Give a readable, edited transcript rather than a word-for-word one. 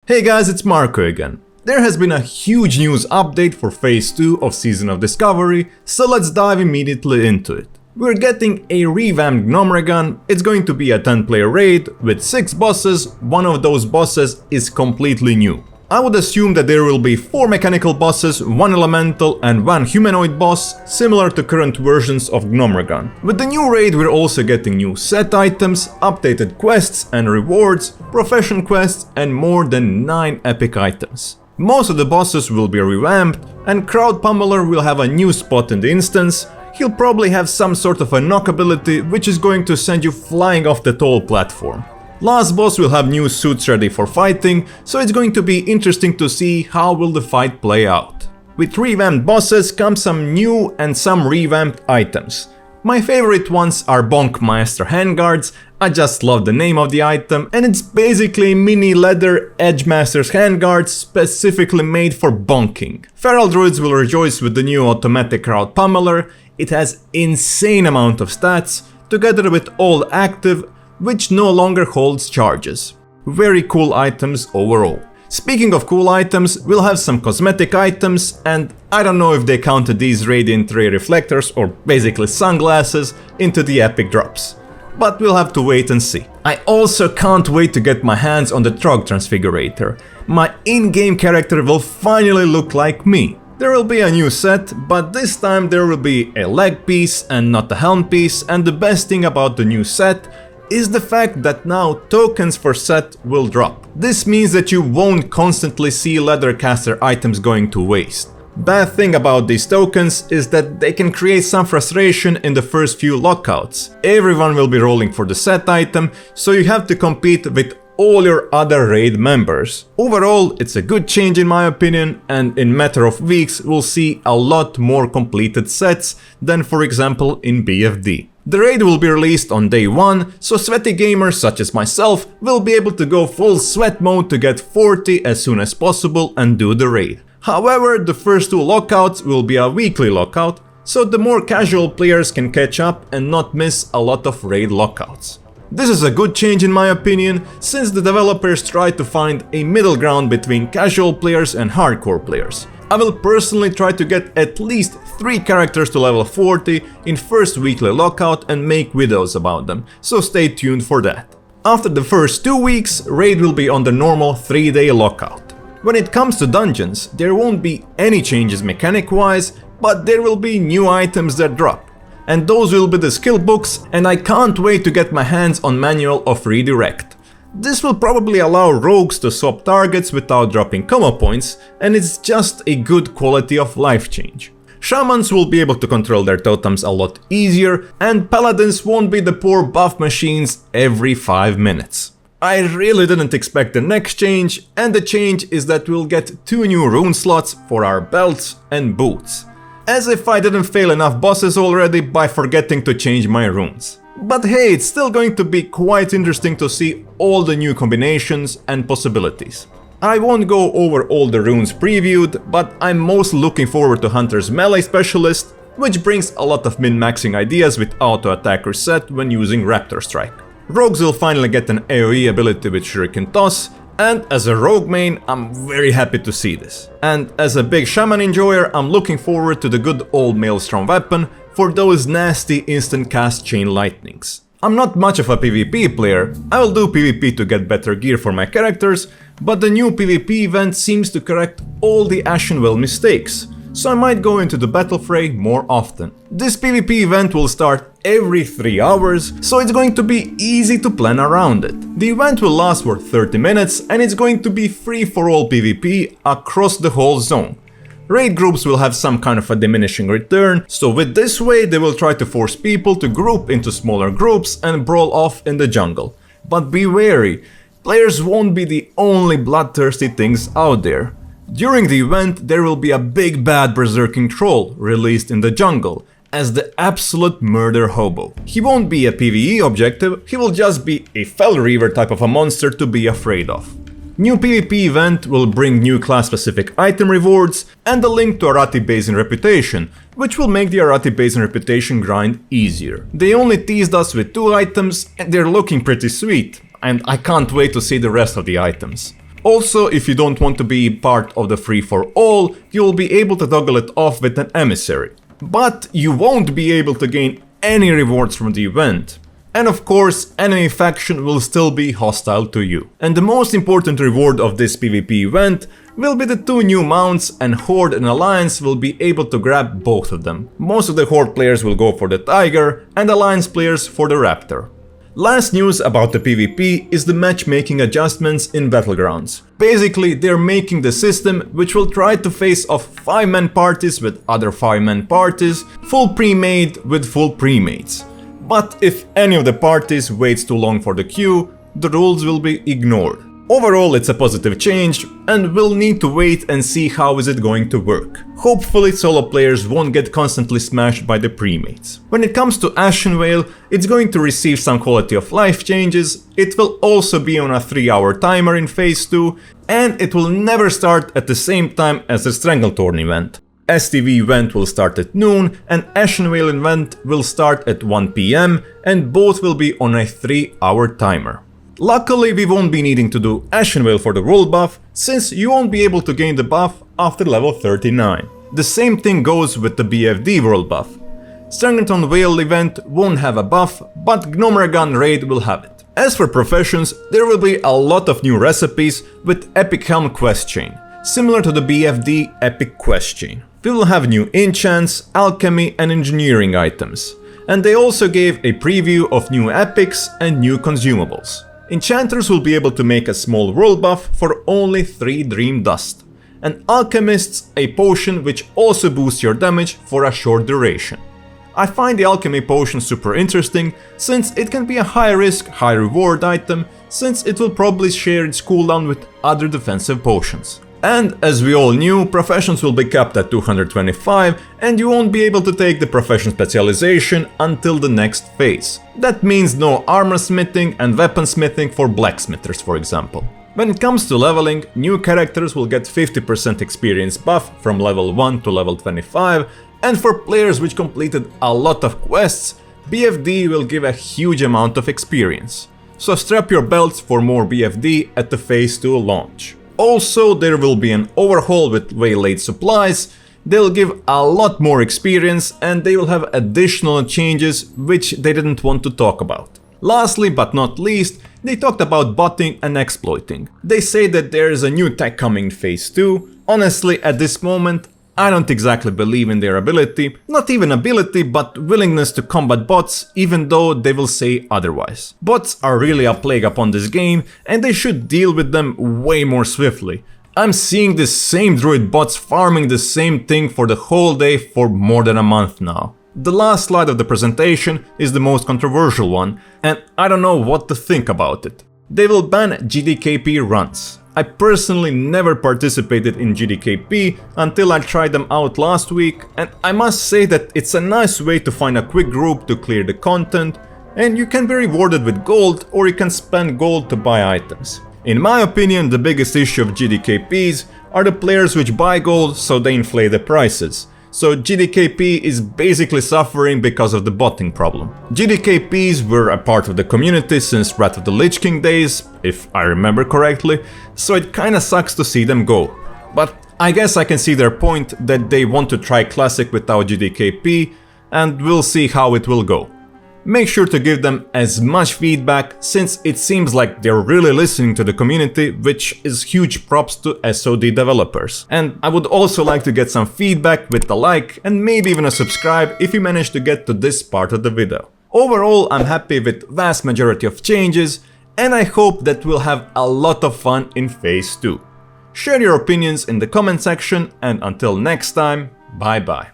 Hey guys, it's Marco again. There has been a huge news update for Phase 2 of Season of Discovery, so let's dive immediately into it. We're getting a revamped Gnomragon. It's going to be a 10-player raid with 6 bosses. One of those bosses is completely new. I would assume that there will be 4 mechanical bosses, 1 elemental and 1 humanoid boss, similar to current versions of Gnomragon. With the new raid we're also getting new set items, updated quests and rewards, profession quests and more than 9 epic items. Most of the bosses will be revamped, and Crowd Pummeler will have a new spot in the instance. He'll probably have some sort of a knock ability which is going to send you flying off the tall platform. Last boss will have new suits ready for fighting, so it's going to be interesting to see how will the fight play out. With revamped bosses come some new and some revamped items. My favorite ones are Bonkmeister handguards. I just love the name of the item, and it's basically mini leather Edgemaster's handguards specifically made for bonking. Feral Druids will rejoice with the new automatic Crowd Pummeler. It has insane amount of stats, together with all active, which no longer holds charges. Very cool items overall. Speaking of cool items, we'll have some cosmetic items, and I don't know if they counted these radiant ray reflectors, or basically sunglasses, into the epic drops. But we'll have to wait and see. I also can't wait to get my hands on the Trog Transfigurator. My in-game character will finally look like me. There will be a new set, but this time there will be a leg piece and not a helm piece, and the best thing about the new set is the fact that now tokens for set will drop. This means that you won't constantly see Leathercaster items going to waste. Bad thing about these tokens is that they can create some frustration in the first few lockouts. Everyone will be rolling for the set item, so you have to compete with all your other raid members. Overall, it's a good change in my opinion, and in matter of weeks we'll see a lot more completed sets than for example in BFD. The raid will be released on day 1, so sweaty gamers such as myself will be able to go full sweat mode to get 40 as soon as possible and do the raid. However, the first 2 lockouts will be a weekly lockout, so the more casual players can catch up and not miss a lot of raid lockouts. This is a good change in my opinion, since the developers tried to find a middle ground between casual players and hardcore players. I will personally try to get at least 3 characters to level 40 in first weekly lockout and make videos about them, so stay tuned for that. After the first 2 weeks, raid will be on the normal 3-day lockout. When it comes to dungeons, there won't be any changes mechanic wise, but there will be new items that drop. And those will be the skill books, and I can't wait to get my hands on Manual of Redirect. This will probably allow rogues to swap targets without dropping combo points, and it's just a good quality of life change. Shamans will be able to control their totems a lot easier, and paladins won't be the poor buff machines every 5 minutes. I really didn't expect the next change, and the change is that we'll get 2 new rune slots for our belts and boots. As if I didn't fail enough bosses already by forgetting to change my runes. But hey, it's still going to be quite interesting to see all the new combinations and possibilities. I won't go over all the runes previewed, but I'm most looking forward to Hunter's Melee Specialist, which brings a lot of min-maxing ideas with auto-attack reset when using Raptor Strike. Rogues will finally get an AoE ability with Shuriken Toss, and as a rogue main, I'm very happy to see this. And as a big shaman enjoyer, I'm looking forward to the good old Maelstrom weapon for those nasty instant cast chain lightnings. I'm not much of a PvP player, I will do PvP to get better gear for my characters, but the new PvP event seems to correct all the Ashenvale mistakes, so I might go into the battle fray more often. This PvP event will start every 3 hours, so it's going to be easy to plan around it. The event will last for 30 minutes and it's going to be free for all PvP across the whole zone. Raid groups will have some kind of a diminishing return, so with this way they will try to force people to group into smaller groups and brawl off in the jungle. But be wary, players won't be the only bloodthirsty things out there. During the event there will be a big bad berserking troll released in the jungle as the absolute murder hobo. He won't be a PvE objective, he will just be a Fell Reaver type of a monster to be afraid of. New PvP event will bring new class specific item rewards and a link to Arati Basin Reputation, which will make the Arati Basin Reputation grind easier. They only teased us with 2 items and they're looking pretty sweet, and I can't wait to see the rest of the items. Also, if you don't want to be part of the free-for-all, you'll be able to toggle it off with an emissary. But you won't be able to gain any rewards from the event. And of course, enemy faction will still be hostile to you. And the most important reward of this PvP event will be the 2 new mounts, and Horde and Alliance will be able to grab both of them. Most of the Horde players will go for the Tiger, and Alliance players for the Raptor. Last news about the PvP is the matchmaking adjustments in Battlegrounds. Basically, they're making the system which will try to face off 5-man parties with other 5-man parties, full pre-made with full pre-mates. But if any of the parties waits too long for the queue, the rules will be ignored. Overall, it's a positive change, and we'll need to wait and see how is it going to work. Hopefully solo players won't get constantly smashed by the premates. When it comes to Ashen Vale, it's going to receive some quality of life changes, it will also be on a 3-hour timer in Phase 2, and it will never start at the same time as the Stranglethorn event. STV event will start at noon, and Ashen Vale event will start at 1 PM, and both will be on a 3-hour timer. Luckily, we won't be needing to do Ashen Vale for the world buff, since you won't be able to gain the buff after level 39. The same thing goes with the BFD world buff. Stranglethorn Vale event won't have a buff, but Gnomragan raid will have it. As for professions, there will be a lot of new recipes with Epic Helm quest chain, similar to the BFD Epic quest chain. We will have new enchants, alchemy and engineering items. And they also gave a preview of new epics and new consumables. Enchanters will be able to make a small world buff for only 3 Dream Dust. And alchemists a potion which also boosts your damage for a short duration. I find the alchemy potion super interesting, since it can be a high risk, high reward item, since it will probably share its cooldown with other defensive potions. And as we all knew, professions will be capped at 225, and you won't be able to take the profession specialization until the next phase. That means no armor smithing and weapon smithing for blacksmithers, for example. When it comes to leveling, new characters will get 50% experience buff from level 1 to level 25, and for players which completed a lot of quests, BFD will give a huge amount of experience. So strap your belts for more BFD at the Phase 2 launch. Also, there will be an overhaul with waylaid supplies, they'll give a lot more experience, and they will have additional changes which they didn't want to talk about. Lastly but not least, they talked about botting and exploiting. They say that there is a new tech coming in Phase 2. Honestly, at this moment, I don't exactly believe in their ability, not even ability, but willingness to combat bots, even though they will say otherwise. Bots are really a plague upon this game, and they should deal with them way more swiftly. I'm seeing the same druid bots farming the same thing for the whole day for more than a month now. The last slide of the presentation is the most controversial one, and I don't know what to think about it. They will ban GDKP runs. I personally never participated in GDKP until I tried them out last week, and I must say that it's a nice way to find a quick group to clear the content, and you can be rewarded with gold or you can spend gold to buy items. In my opinion, the biggest issue of GDKPs are the players which buy gold so they inflate the prices. So GDKP is basically suffering because of the botting problem. GDKPs were a part of the community since Wrath of the Lich King days, if I remember correctly, so it kinda sucks to see them go. But I guess I can see their point that they want to try Classic without GDKP, and we'll see how it will go. Make sure to give them as much feedback, since it seems like they're really listening to the community, which is huge props to SoD developers. And I would also like to get some feedback with a like and maybe even a subscribe if you managed to get to this part of the video. Overall, I'm happy with vast majority of changes, and I hope that we'll have a lot of fun in Phase 2. Share your opinions in the comment section, and until next time, bye bye.